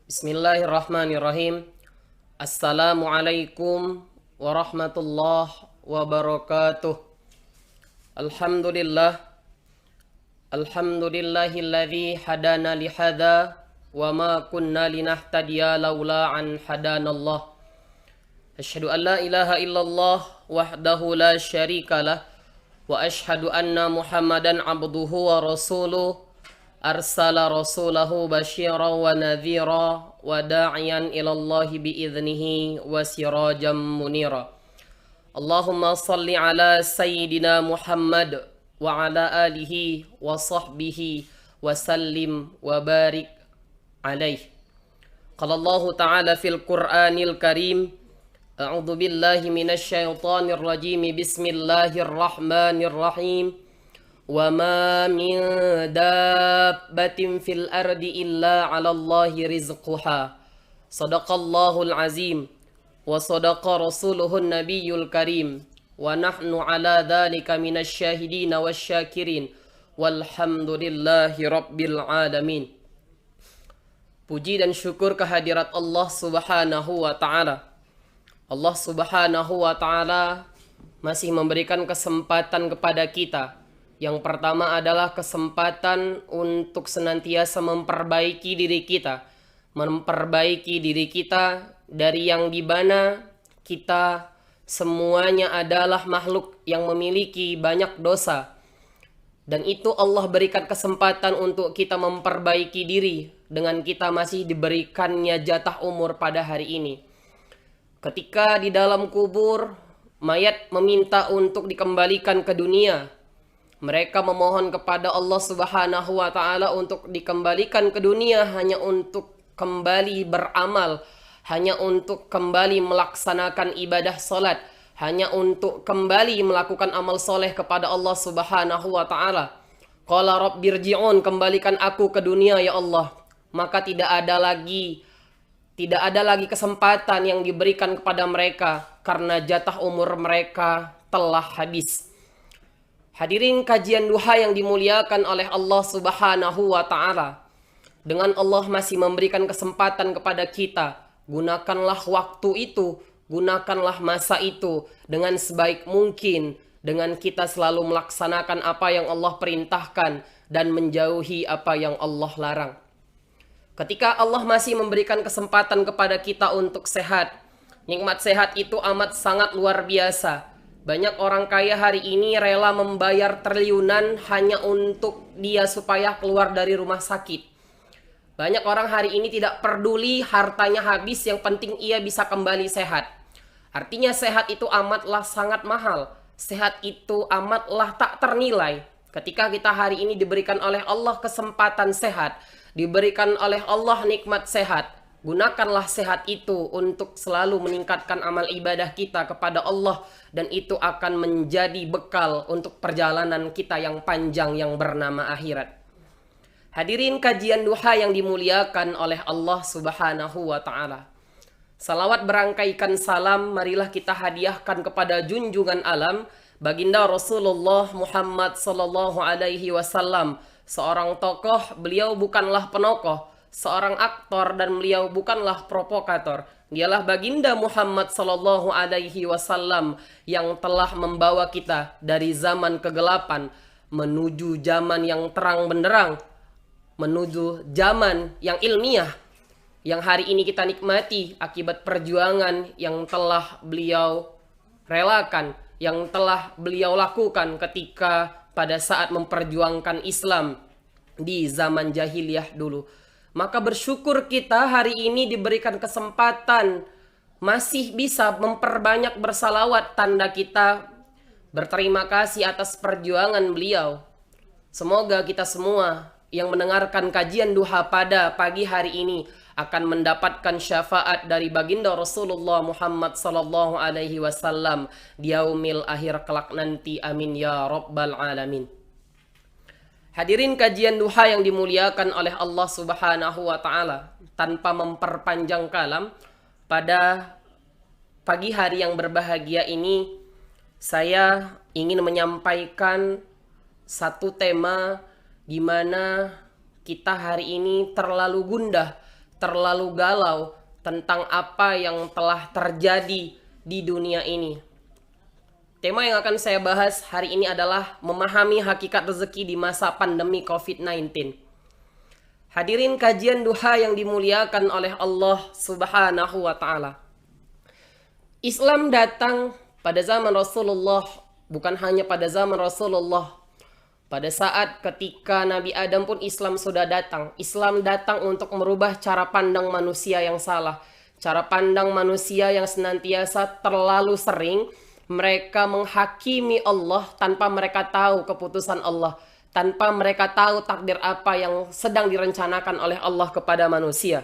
Bismillahirrahmanirrahim. Assalamualaikum warahmatullahi wabarakatuh. Alhamdulillah. Alhamdulillahilladzi hadana lihada wa ma kunna linahtadiya laula an hadanallah. Asyhadu an la ilaha illallah wahdahu la syarikalah wa asyhadu anna Muhammadan abduhu wa rasuluh. Arsala rasulahu basyiran wa nadhira wa da'iyan ilallahi biiznihi wa sirajan munira. Allahumma salli ala sayyidina Muhammad wa ala alihi wa sahbihi wa sallim wa barik alaih. Qala Allah ta'ala fil Qur'anil Karim, a'udzu billahi minasy syaithanir rajim. Bismillahirrahmanirrahim. وَمَا مِن دَابَّةٍ فِي الْأَرْضِ إِلَّا عَلَى اللَّهِ رِزْقُهَا صدق الله العظيم وصدق رسوله النبي الكريم ونحن على ذلك من الشاهدين والشاكرين والحمد لله رب العالمين. Puji dan syukur kehadirat Allah Subhanahu wa Ta'ala. Allah Subhanahu wa Ta'ala masih memberikan kesempatan kepada kita. Yang pertama adalah kesempatan untuk senantiasa memperbaiki diri kita. Memperbaiki diri kita dari yang dimana kita semuanya adalah makhluk yang memiliki banyak dosa. Dan itu Allah berikan kesempatan untuk kita memperbaiki diri dengan kita masih diberikannya jatah umur pada hari ini. Ketika di dalam kubur, mayat meminta untuk dikembalikan ke dunia. Mereka memohon kepada Allah Subhanahu wa Ta'ala untuk dikembalikan ke dunia hanya untuk kembali beramal, hanya untuk kembali melaksanakan ibadah salat, hanya untuk kembali melakukan amal soleh kepada Allah Subhanahu wa Ta'ala. Qala rabbirji'un, kembalikan aku ke dunia ya Allah. Maka tidak ada lagi kesempatan yang diberikan kepada mereka karena jatah umur mereka telah habis. Hadirin kajian duha yang dimuliakan oleh Allah Subhanahu wa Ta'ala. Dengan Allah masih memberikan kesempatan kepada kita. Gunakanlah waktu itu, gunakanlah masa itu dengan sebaik mungkin. Dengan kita selalu melaksanakan apa yang Allah perintahkan dan menjauhi apa yang Allah larang. Ketika Allah masih memberikan kesempatan kepada kita untuk sehat, nikmat sehat itu amat sangat luar biasa. Banyak orang kaya hari ini rela membayar triliunan hanya untuk dia supaya keluar dari rumah sakit. Banyak orang hari ini tidak peduli hartanya habis, yang penting ia bisa kembali sehat. Artinya sehat itu amatlah sangat mahal. Sehat itu amatlah tak ternilai. Ketika kita hari ini diberikan oleh Allah kesempatan sehat, diberikan oleh Allah nikmat sehat, gunakanlah sehat itu untuk selalu meningkatkan amal ibadah kita kepada Allah. Dan itu akan menjadi bekal untuk perjalanan kita yang panjang yang bernama akhirat. Hadirin kajian duha yang dimuliakan oleh Allah Subhanahu wa Ta'ala. Salawat berangkaikan salam marilah kita hadiahkan kepada junjungan alam baginda Rasulullah Muhammad sallallahu alaihi wasallam. Seorang tokoh, beliau bukanlah penokoh. Seorang aktor dan beliau bukanlah provokator. Dialah baginda Muhammad sallallahu alaihi wasallam yang telah membawa kita dari zaman kegelapan menuju zaman yang terang benderang, menuju zaman yang ilmiah yang hari ini kita nikmati akibat perjuangan yang telah beliau relakan, yang telah beliau lakukan ketika pada saat memperjuangkan Islam di zaman jahiliyah dulu. Maka bersyukur kita hari ini diberikan kesempatan masih bisa memperbanyak bersalawat, tanda kita berterima kasih atas perjuangan beliau. Semoga kita semua yang mendengarkan kajian duha pada pagi hari ini akan mendapatkan syafaat dari baginda Rasulullah Muhammad sallallahu alaihi wasallam di yaumil akhir kelak nanti. Amin ya rabbal alamin. Hadirin kajian duha yang dimuliakan oleh Allah Subhanahu wa Ta'ala. Tanpa memperpanjang kalam, pada pagi hari yang berbahagia ini saya ingin menyampaikan satu tema di mana kita hari ini terlalu gundah, terlalu galau tentang apa yang telah terjadi di dunia ini. Tema yang akan saya bahas hari ini adalah memahami hakikat rezeki di masa pandemi COVID-19. Hadirin kajian duha yang dimuliakan oleh Allah Subhanahu wa Ta'ala. Islam datang pada zaman Rasulullah, bukan hanya pada zaman Rasulullah. Pada saat ketika Nabi Adam pun Islam sudah datang. Islam datang untuk merubah cara pandang manusia yang salah. Cara pandang manusia yang senantiasa terlalu sering mereka menghakimi Allah tanpa mereka tahu keputusan Allah. Tanpa mereka tahu takdir apa yang sedang direncanakan oleh Allah kepada manusia.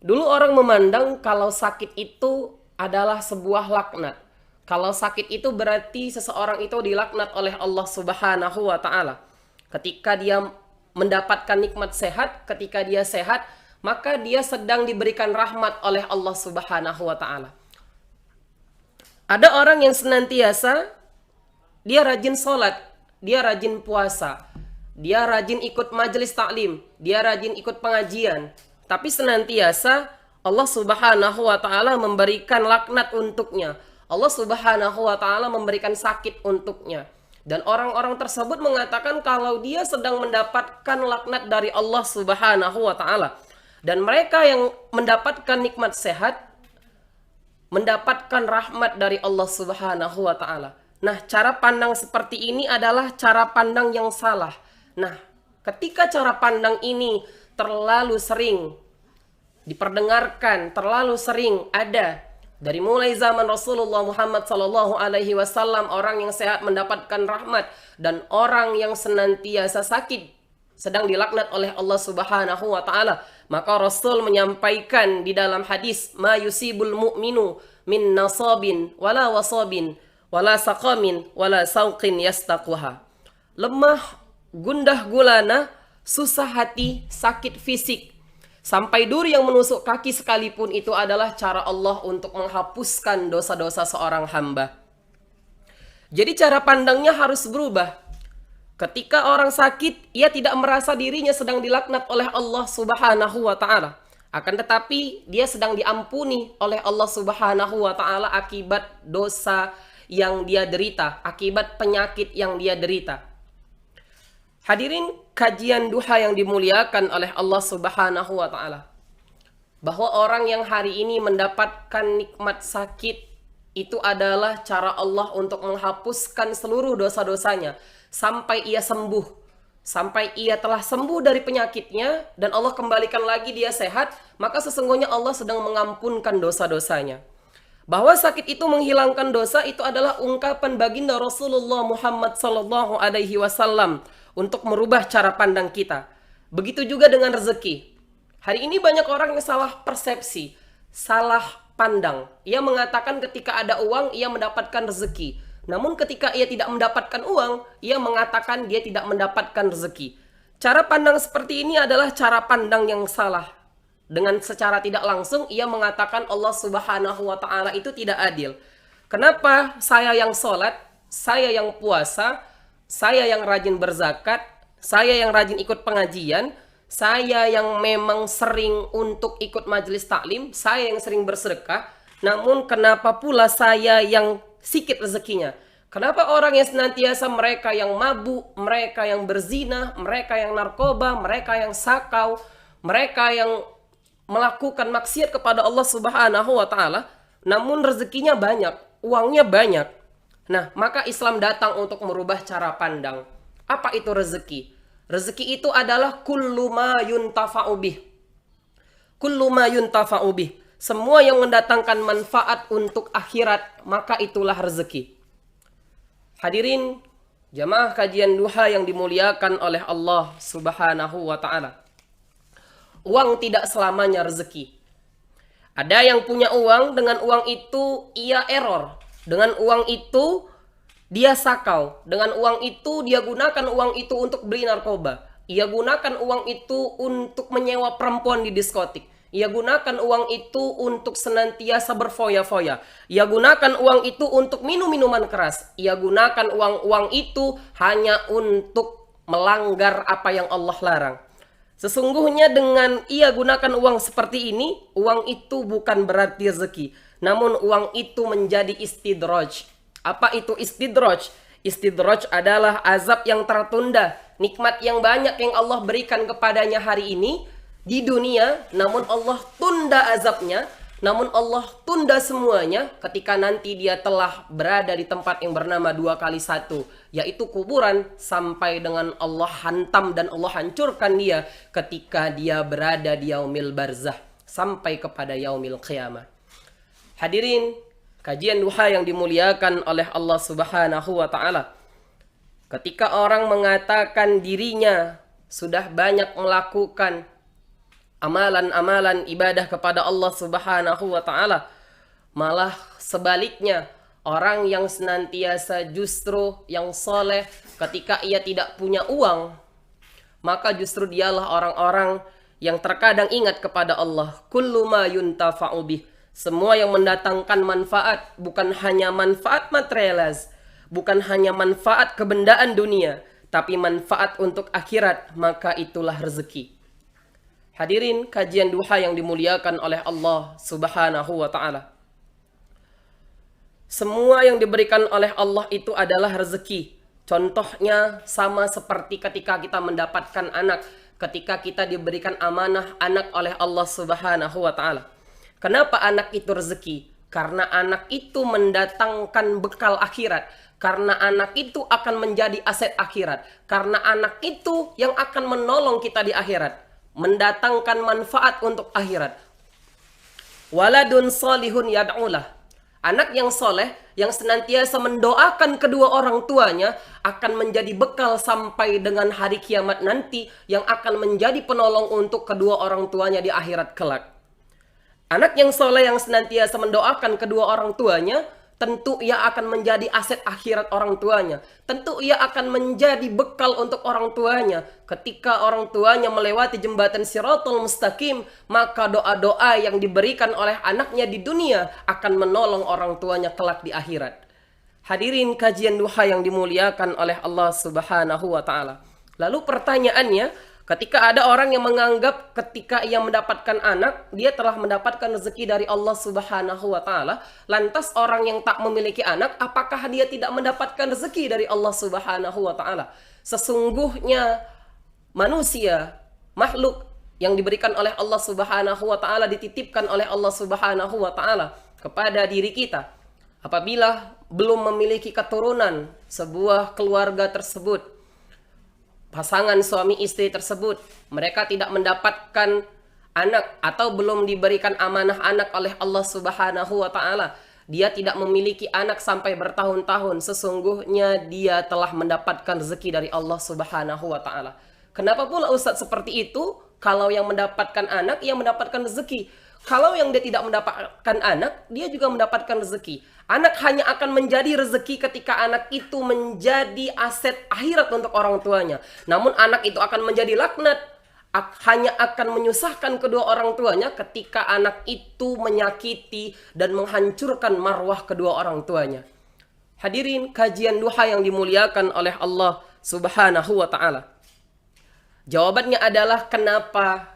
Dulu orang memandang kalau sakit itu adalah sebuah laknat. Kalau sakit itu berarti seseorang itu dilaknat oleh Allah Subhanahu wa Ta'ala. Ketika dia mendapatkan nikmat sehat, ketika dia sehat, maka dia sedang diberikan rahmat oleh Allah Subhanahu wa Ta'ala. Ada orang yang senantiasa dia rajin sholat, dia rajin puasa, dia rajin ikut majelis taklim, dia rajin ikut pengajian, tapi senantiasa Allah Subhanahu wa Ta'ala memberikan laknat untuknya. Allah Subhanahu wa Ta'ala memberikan sakit untuknya. Dan orang-orang tersebut mengatakan kalau dia sedang mendapatkan laknat dari Allah Subhanahu wa Ta'ala. Dan mereka yang mendapatkan nikmat sehat mendapatkan rahmat dari Allah Subhanahu wa Ta'ala. Nah, cara pandang seperti ini adalah cara pandang yang salah. Nah, ketika cara pandang ini terlalu sering diperdengarkan, terlalu sering ada dari mulai zaman Rasulullah Muhammad SAW, orang yang sehat mendapatkan rahmat dan orang yang senantiasa sakit sedang dilaknat oleh Allah Subhanahu wa Ta'ala. Maka Rasul menyampaikan di dalam hadis, ma yusibul mu'minu min nasabin wala wasabin wala saqamin wala sauqin yastaquha. Lemah, gundah gulana, susah hati, sakit fisik, sampai duri yang menusuk kaki sekalipun itu adalah cara Allah untuk menghapuskan dosa-dosa seorang hamba. Jadi cara pandangnya harus berubah. Ketika orang sakit, ia tidak merasa dirinya sedang dilaknat oleh Allah Subhanahu wa Ta'ala. Akan tetapi dia sedang diampuni oleh Allah Subhanahu wa Ta'ala akibat dosa yang dia derita, akibat penyakit yang dia derita. Hadirin kajian duha yang dimuliakan oleh Allah Subhanahu wa Ta'ala. Bahwa orang yang hari ini mendapatkan nikmat sakit itu adalah cara Allah untuk menghapuskan seluruh dosa-dosanya sampai ia sembuh. Sampai ia telah sembuh dari penyakitnya dan Allah kembalikan lagi dia sehat, maka sesungguhnya Allah sedang mengampunkan dosa-dosanya. Bahwa sakit itu menghilangkan dosa itu adalah ungkapan baginda Rasulullah Muhammad SAW untuk merubah cara pandang kita. Begitu juga dengan rezeki. Hari ini banyak orang yang salah persepsi, salah pandang. Ia mengatakan ketika ada uang, ia mendapatkan rezeki. Namun ketika ia tidak mendapatkan uang, ia mengatakan dia tidak mendapatkan rezeki. Cara pandang seperti ini adalah cara pandang yang salah. Dengan secara tidak langsung, ia mengatakan Allah Subhanahu wa Ta'ala itu tidak adil. Kenapa saya yang sholat, saya yang puasa, saya yang rajin berzakat, saya yang rajin ikut pengajian, saya yang memang sering untuk ikut majelis taklim, saya yang sering bersedekah, namun kenapa pula saya yang sikit rezekinya? Kenapa orang yang senantiasa mereka yang mabuk, mereka yang berzina, mereka yang narkoba, mereka yang sakau, mereka yang melakukan maksiat kepada Allah Subhanahu wa Ta'ala, namun rezekinya banyak, uangnya banyak. Nah, maka Islam datang untuk merubah cara pandang. Apa itu rezeki? Rezeki itu adalah kullu ma yuntafa'u bih. Kullu ma yuntafa'u bih. Semua yang mendatangkan manfaat untuk akhirat, maka itulah rezeki. Hadirin jamaah kajian duha yang dimuliakan oleh Allah Subhanahu wa Ta'ala. Uang tidak selamanya rezeki. Ada yang punya uang, dengan uang itu ia error. Dengan uang itu dia sakau. Dengan uang itu dia gunakan uang itu untuk beli narkoba. Ia gunakan uang itu untuk menyewa perempuan di diskotik. Ia gunakan uang itu untuk senantiasa berfoya-foya. Ia gunakan uang itu untuk minum minuman keras. Ia gunakan uang-uang itu hanya untuk melanggar apa yang Allah larang. Sesungguhnya dengan ia gunakan uang seperti ini, uang itu bukan berarti rezeki, namun uang itu menjadi istidraj. Apa itu istidraj? Istidraj adalah azab yang tertunda, nikmat yang banyak yang Allah berikan kepadanya hari ini di dunia, namun Allah tunda azabnya, namun Allah tunda semuanya ketika nanti dia telah berada di tempat yang bernama 2x1, yaitu kuburan, sampai dengan Allah hantam dan Allah hancurkan dia ketika dia berada di yaumil barzah sampai kepada yaumil qiyamah. Hadirin kajian duha yang dimuliakan oleh Allah Subhanahu wa taala. Ketika orang mengatakan dirinya sudah banyak melakukan amalan-amalan ibadah kepada Allah Subhanahu wa taala, malah sebaliknya orang yang senantiasa justru yang soleh ketika ia tidak punya uang, maka justru dialah orang-orang yang terkadang ingat kepada Allah. Kullu ma yuntafa'u bih, semua yang mendatangkan manfaat, bukan hanya manfaat materialis, bukan hanya manfaat kebendaan dunia, tapi manfaat untuk akhirat, maka itulah rezeki. Hadirin kajian duha yang dimuliakan oleh Allah Subhanahu wa taala. Semua yang diberikan oleh Allah itu adalah rezeki. Contohnya sama seperti ketika kita mendapatkan anak, ketika kita diberikan amanah anak oleh Allah Subhanahu wa taala. Kenapa anak itu rezeki? Karena anak itu mendatangkan bekal akhirat. Karena anak itu akan menjadi aset akhirat. Karena anak itu yang akan menolong kita di akhirat, mendatangkan manfaat untuk akhirat. Waladun salihun yad'ulah, anak yang soleh yang senantiasa mendoakan kedua orang tuanya akan menjadi bekal sampai dengan hari kiamat nanti, yang akan menjadi penolong untuk kedua orang tuanya di akhirat kelak. Anak yang soleh yang senantiasa mendoakan kedua orang tuanya, tentu ia akan menjadi aset akhirat orang tuanya. Tentu ia akan menjadi bekal untuk orang tuanya. Ketika orang tuanya melewati jembatan Siratul Mustaqim, maka doa-doa yang diberikan oleh anaknya di dunia akan menolong orang tuanya kelak di akhirat. Hadirin kajian duha yang dimuliakan oleh Allah Subhanahu wa taala. Lalu pertanyaannya, ketika ada orang yang menganggap ketika ia mendapatkan anak, dia telah mendapatkan rezeki dari Allah Subhanahu wa taala. Lantas orang yang tak memiliki anak, apakah dia tidak mendapatkan rezeki dari Allah Subhanahu wa taala? Sesungguhnya manusia, makhluk yang diberikan oleh Allah Subhanahu wa taala, dititipkan oleh Allah Subhanahu wa taala kepada diri kita. Apabila belum memiliki keturunan, sebuah keluarga tersebut, pasangan suami istri tersebut, mereka tidak mendapatkan anak atau belum diberikan amanah anak oleh Allah Subhanahu wa taala, dia tidak memiliki anak sampai bertahun-tahun, sesungguhnya dia telah mendapatkan rezeki dari Allah Subhanahu wa taala. Kenapa pula Ustadz seperti itu? Kalau yang mendapatkan anak, ia mendapatkan rezeki. Kalau yang dia tidak mendapatkan anak, dia juga mendapatkan rezeki. Anak hanya akan menjadi rezeki ketika anak itu menjadi aset akhirat untuk orang tuanya. Namun anak itu akan menjadi laknat, hanya akan menyusahkan kedua orang tuanya ketika anak itu menyakiti dan menghancurkan marwah kedua orang tuanya. Hadirin kajian duha yang dimuliakan oleh Allah Subhanahu wa taala. Jawabannya adalah kenapa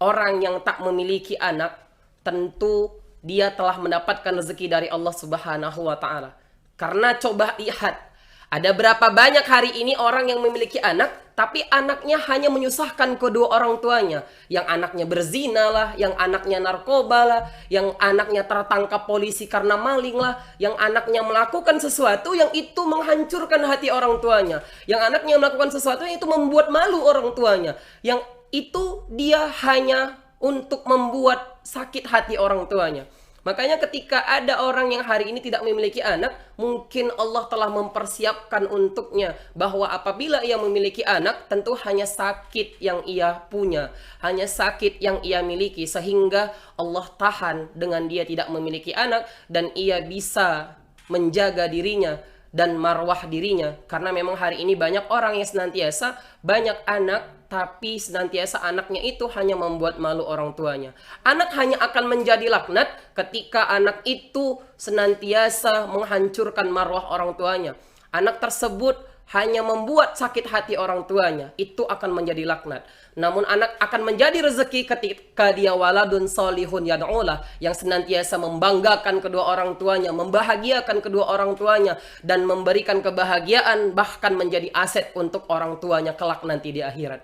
orang yang tak memiliki anak, tentu dia telah mendapatkan rezeki dari Allah Subhanahu wa taala. Karena coba lihat, ada berapa banyak hari ini orang yang memiliki anak, tapi anaknya hanya menyusahkan kedua orang tuanya. Yang anaknya berzina lah, yang anaknya narkoba lah, yang anaknya tertangkap polisi karena maling lah, yang anaknya melakukan sesuatu yang itu menghancurkan hati orang tuanya, yang anaknya melakukan sesuatu yang itu membuat malu orang tuanya, yang itu dia hanya untuk membuat sakit hati orang tuanya. Makanya ketika ada orang yang hari ini tidak memiliki anak, mungkin Allah telah mempersiapkan untuknya bahwa apabila ia memiliki anak, tentu hanya sakit yang ia punya, hanya sakit yang ia miliki, sehingga Allah tahan dengan dia tidak memiliki anak, dan ia bisa menjaga dirinya dan marwah dirinya. Karena memang hari ini banyak orang yang senantiasa banyak anak, tapi senantiasa anaknya itu hanya membuat malu orang tuanya. Anak hanya akan menjadi laknat ketika anak itu senantiasa menghancurkan marwah orang tuanya. Anak tersebut hanya membuat sakit hati orang tuanya, itu akan menjadi laknat. Namun anak akan menjadi rezeki ketika dia waladun solihun yad'ulah, yang senantiasa membanggakan kedua orang tuanya, membahagiakan kedua orang tuanya, dan memberikan kebahagiaan, bahkan menjadi aset untuk orang tuanya kelak nanti di akhirat.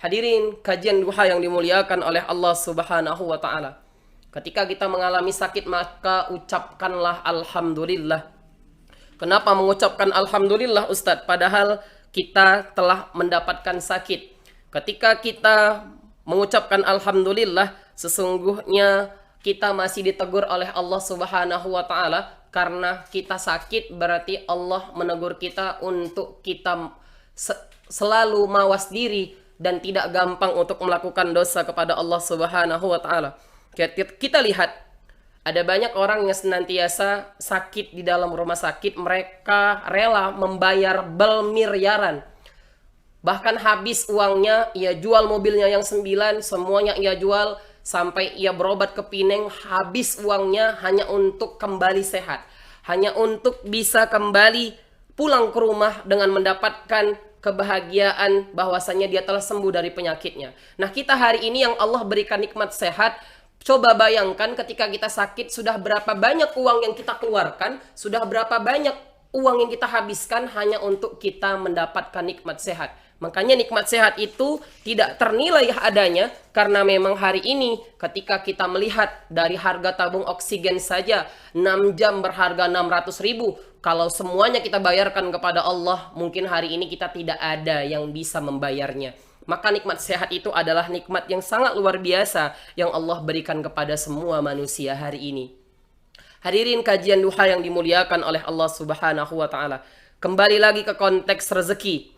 Hadirin kajian duha yang dimuliakan oleh Allah Subhanahu wa taala. Ketika kita mengalami sakit, maka ucapkanlah alhamdulillah. Kenapa mengucapkan alhamdulillah, Ustadz? Padahal kita telah mendapatkan sakit. Ketika kita mengucapkan alhamdulillah, sesungguhnya kita masih ditegur oleh Allah Subhanahu wa taala. Karena kita sakit, berarti Allah menegur kita untuk kita selalu mawas diri dan tidak gampang untuk melakukan dosa kepada Allah Subhanahu wa taala. Kita lihat ada banyak orang yang senantiasa sakit di dalam rumah sakit, mereka rela membayar bermiliaran. Bahkan habis uangnya, ia jual mobilnya yang 9, semuanya ia jual, sampai ia berobat ke Pineng, habis uangnya hanya untuk kembali sehat. Hanya untuk bisa kembali pulang ke rumah dengan mendapatkan kebahagiaan bahwasanya dia telah sembuh dari penyakitnya. Nah, kita hari ini yang Allah berikan nikmat sehat, coba bayangkan ketika kita sakit, sudah berapa banyak uang yang kita keluarkan, sudah berapa banyak uang yang kita habiskan hanya untuk kita mendapatkan nikmat sehat. Makanya nikmat sehat itu tidak ternilai adanya, karena memang hari ini ketika kita melihat dari harga tabung oksigen saja 6 jam berharga 600.000. Kalau semuanya kita bayarkan kepada Allah, mungkin hari ini kita tidak ada yang bisa membayarnya. Maka nikmat sehat itu adalah nikmat yang sangat luar biasa yang Allah berikan kepada semua manusia hari ini. Hadirin kajian duha yang dimuliakan oleh Allah Subhanahu wa taala. Kembali lagi ke konteks rezeki.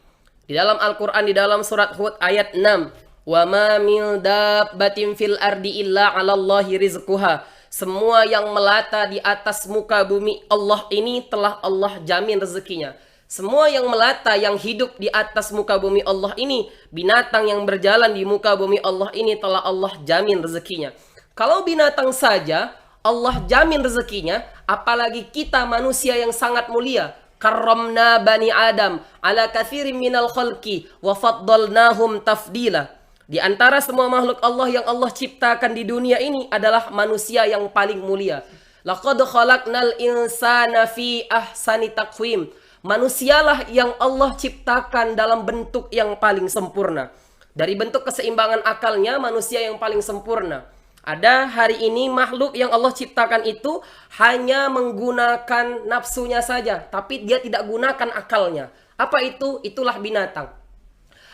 Di dalam Al-Qur'an, di dalam surat Hud ayat 6, "Wa ma min dabbatin fil ardi illa 'alallahi rizquha." Semua yang melata di atas muka bumi Allah ini telah Allah jamin rezekinya. Semua yang melata, yang hidup di atas muka bumi Allah ini, binatang yang berjalan di muka bumi Allah ini telah Allah jamin rezekinya. Kalau binatang saja Allah jamin rezekinya, apalagi kita manusia yang sangat mulia. Karramna bani Adam ala katsirin minal khalqi wa faddalnahum tafdila. Di antara semua makhluk Allah yang Allah ciptakan di dunia ini adalah manusia yang paling mulia. Laqad khalaqnal insana fi ahsani taqwim. Manusialah yang Allah ciptakan dalam bentuk yang paling sempurna. Dari bentuk keseimbangan akalnya, manusia yang paling sempurna. Ada hari ini makhluk yang Allah ciptakan itu hanya menggunakan nafsunya saja, tapi dia tidak gunakan akalnya. Apa itu? Itulah binatang.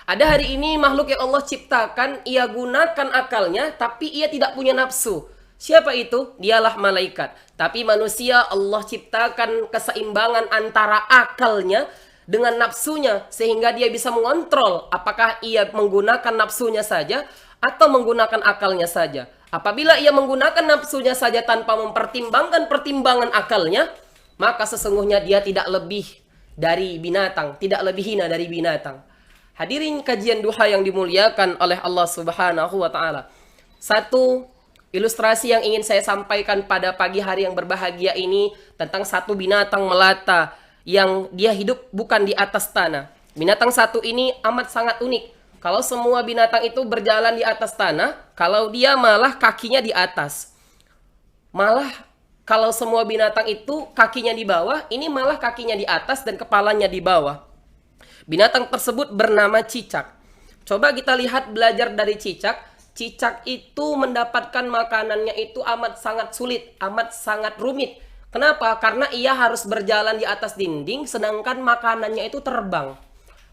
Ada hari ini makhluk yang Allah ciptakan, ia gunakan akalnya, tapi ia tidak punya nafsu. Siapa itu? Dialah malaikat. Tapi manusia Allah ciptakan keseimbangan antara akalnya dengan nafsunya, sehingga dia bisa mengontrol apakah ia menggunakan nafsunya saja atau menggunakan akalnya saja. Apabila ia menggunakan nafsunya saja tanpa mempertimbangkan pertimbangan akalnya, maka sesungguhnya dia tidak lebih dari binatang, tidak lebih hina dari binatang. Hadirin kajian duha yang dimuliakan oleh Allah Subhanahu wa taala. Satu ilustrasi yang ingin saya sampaikan pada pagi hari yang berbahagia ini tentang satu binatang melata yang dia hidup bukan di atas tanah. Binatang satu ini amat sangat unik. Kalau semua binatang itu berjalan di atas tanah, kalau dia malah kakinya di atas. Malah kalau semua binatang itu kakinya di bawah, ini malah kakinya di atas dan kepalanya di bawah. Binatang tersebut bernama cicak. Coba kita lihat, belajar dari cicak. Cicak itu mendapatkan makanannya itu amat sangat sulit, amat sangat rumit. Kenapa? Karena ia harus berjalan di atas dinding, sedangkan makanannya itu terbang.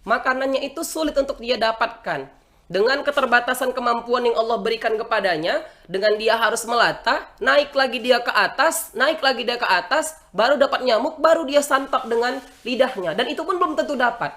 Makanannya itu sulit untuk dia dapatkan. Dengan keterbatasan kemampuan yang Allah berikan kepadanya, dengan dia harus melata, naik lagi dia ke atas, naik lagi dia ke atas, baru dapat nyamuk, baru dia santap dengan lidahnya. Dan itu pun belum tentu dapat.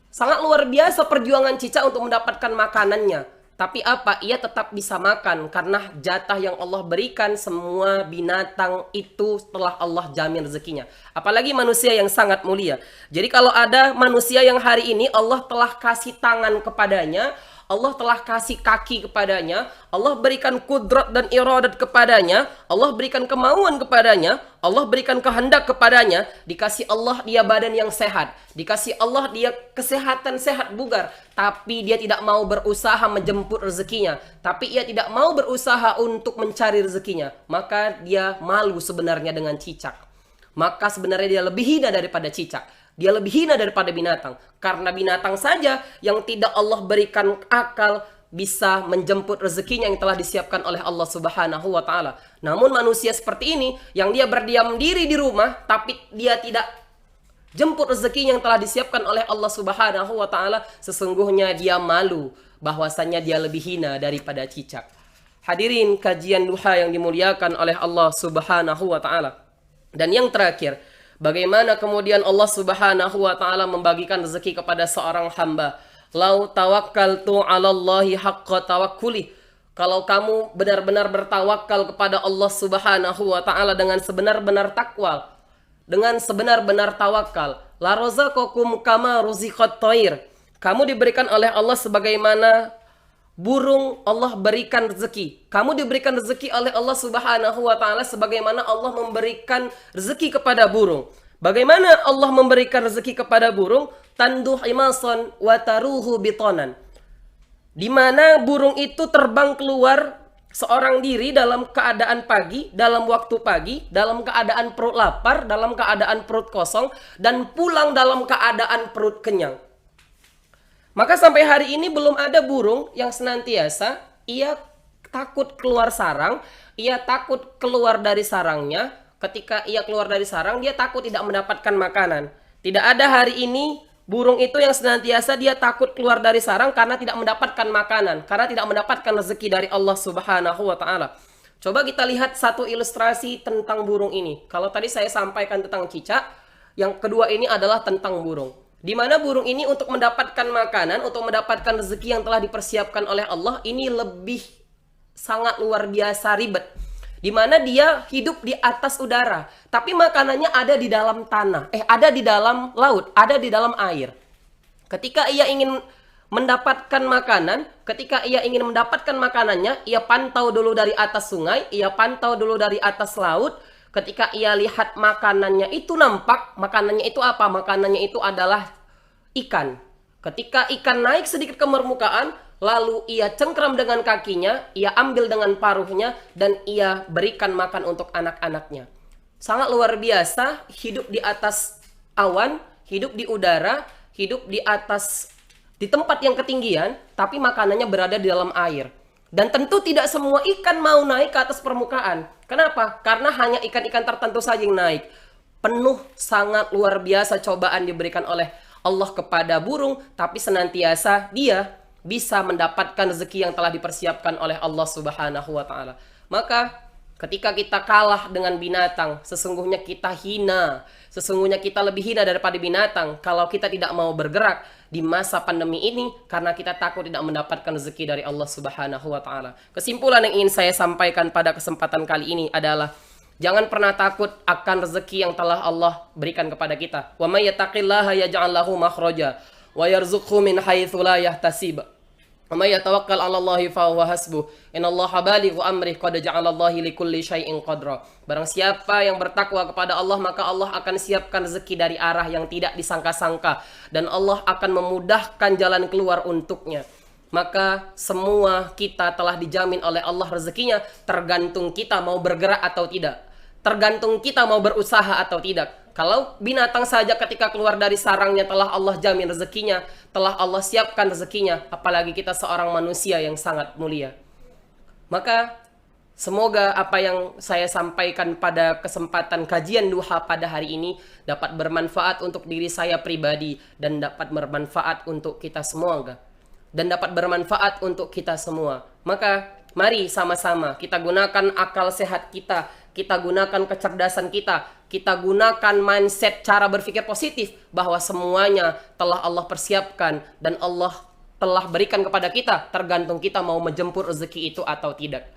Sangat luar biasa perjuangan cicak untuk mendapatkan makanannya. Tapi apa? Ia tetap bisa makan karena jatah yang Allah berikan, semua binatang itu telah Allah jamin rezekinya. Apalagi manusia yang sangat mulia. Jadi kalau ada manusia yang hari ini Allah telah kasih tangan kepadanya, Allah telah kasih kaki kepadanya, Allah berikan kudrat dan iradat kepadanya, Allah berikan kemauan kepadanya, Allah berikan kehendak kepadanya, dikasih Allah dia badan yang sehat, dikasih Allah dia kesehatan sehat bugar, tapi dia tidak mau berusaha menjemput rezekinya, tapi ia tidak mau berusaha untuk mencari rezekinya, maka dia malu sebenarnya dengan cicak. Maka sebenarnya dia lebih hina daripada cicak. Dia lebih hina daripada binatang. Karena binatang saja yang tidak Allah berikan akal bisa menjemput rezekinya yang telah disiapkan oleh Allah Subhanahu wa Ta'ala. Namun manusia seperti ini yang dia berdiam diri di rumah tapi dia tidak jemput rezekinya yang telah disiapkan oleh Allah Subhanahu wa Ta'ala, sesungguhnya dia malu bahwasanya dia lebih hina daripada cicak. Hadirin kajian duha yang dimuliakan oleh Allah Subhanahu wa Ta'ala. Dan yang terakhir, bagaimana kemudian Allah Subhanahu wa Ta'ala membagikan rezeki kepada seorang hamba. Lau tawakkaltu 'alallahi haqqa tawakkuli. Kalau kamu benar-benar bertawakal kepada Allah Subhanahu wa Ta'ala dengan sebenar-benar takwa, dengan sebenar-benar tawakal, la razaqakum kama ruziqat thair. Kamu diberikan oleh Allah sebagaimana burung Allah berikan rezeki. Kamu diberikan rezeki oleh Allah Subhanahu wa Ta'ala sebagaimana Allah memberikan rezeki kepada burung. Bagaimana Allah memberikan rezeki kepada burung? Tanduh imason wa taruhu bitonan. Di mana burung itu terbang keluar seorang diri dalam keadaan pagi, dalam waktu pagi, dalam keadaan perut lapar, dalam keadaan perut kosong, dan pulang dalam keadaan perut kenyang. Maka sampai hari ini belum ada burung yang senantiasa ia takut keluar sarang, ia takut keluar dari sarangnya. Ketika ia keluar dari sarang, dia takut tidak mendapatkan makanan. Tidak ada hari ini burung itu yang senantiasa dia takut keluar dari sarang karena tidak mendapatkan makanan, karena tidak mendapatkan rezeki dari Allah Subhanahu wa Ta'ala. Coba kita lihat satu ilustrasi tentang burung ini. Kalau tadi saya sampaikan tentang cicak, yang kedua ini adalah tentang burung. Di mana burung ini untuk mendapatkan makanan, untuk mendapatkan rezeki yang telah dipersiapkan oleh Allah, ini lebih sangat luar biasa ribet. Di mana dia hidup di atas udara, tapi makanannya ada di dalam tanah, ada di dalam laut, ada di dalam air. Ketika ia ingin mendapatkan makanan, ketika ia ingin mendapatkan makanannya, ia pantau dulu dari atas sungai, ia pantau dulu dari atas laut. Ketika ia lihat makanannya itu nampak, makanannya itu apa? Makanannya itu adalah ikan. Ketika ikan naik sedikit ke permukaan, lalu ia cengkram dengan kakinya, ia ambil dengan paruhnya, dan ia berikan makan untuk anak-anaknya. Sangat luar biasa, hidup di atas awan, hidup di udara, hidup di atas, di tempat yang ketinggian, tapi makanannya berada di dalam air. Dan tentu tidak semua ikan mau naik ke atas permukaan. Kenapa? Karena hanya ikan-ikan tertentu saja yang naik. Penuh sangat luar biasa cobaan diberikan oleh Allah kepada burung, tapi senantiasa dia bisa mendapatkan rezeki yang telah dipersiapkan oleh Allah Subhanahu wa Ta'ala. Maka ketika kita kalah dengan binatang, sesungguhnya kita hina. Sesungguhnya kita lebih hina daripada binatang kalau kita tidak mau bergerak di masa pandemi ini karena kita takut tidak mendapatkan rezeki dari Allah Subhanahu wa Ta'ala. Kesimpulan yang ingin saya sampaikan pada kesempatan kali ini adalah jangan pernah takut akan rezeki yang telah Allah berikan kepada kita. Wa may yattaqillaha yaj'al lahu makhraja wa yarzuqhu min haitsu la yahtasib. Wa may yatawakkal 'ala Allahi fa huwa hasbuh. Innallaha balighu amrihi qad ja'ala Allahi likulli syai'in qadra. Barang siapa yang bertakwa kepada Allah, maka Allah akan siapkan rezeki dari arah yang tidak disangka-sangka dan Allah akan memudahkan jalan keluar untuknya. Maka semua kita telah dijamin oleh Allah rezekinya, tergantung kita mau bergerak atau tidak. Tergantung kita mau berusaha atau tidak. Kalau binatang saja ketika keluar dari sarangnya telah Allah jamin rezekinya, telah Allah siapkan rezekinya, apalagi kita seorang manusia yang sangat mulia. Maka semoga apa yang saya sampaikan pada kesempatan kajian duha pada hari ini dapat bermanfaat untuk diri saya pribadi dan dapat bermanfaat untuk kita semua. Dan dapat bermanfaat untuk kita semua. Maka mari sama-sama kita gunakan akal sehat kita, kita gunakan kecerdasan kita gunakan mindset cara berpikir positif bahwa semuanya telah Allah persiapkan dan Allah telah berikan kepada kita, tergantung kita mau menjemput rezeki itu atau tidak.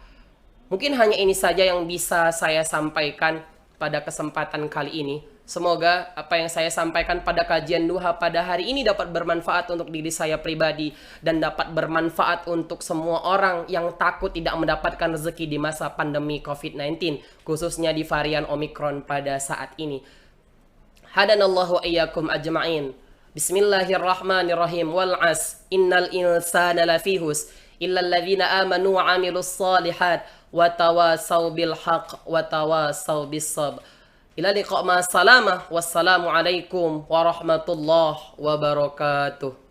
Mungkin hanya ini saja yang bisa saya sampaikan pada kesempatan kali ini. Semoga apa yang saya sampaikan pada kajian duha pada hari ini dapat bermanfaat untuk diri saya pribadi dan dapat bermanfaat untuk semua orang yang takut tidak mendapatkan rezeki di masa pandemi COVID-19, khususnya di varian Omicron pada saat ini. Hadanallahu iyyakum ajma'in. Bismillahirrahmanirrahim. Wal 'as innal insana lafi husr illa alladhina amanu wa 'amilus shalihat wa tawasaw bil haqq wa tawasaw bis sabr. Ila liqa' ma salamah. Wassalamu alaikum warahmatullahi wabarakatuh.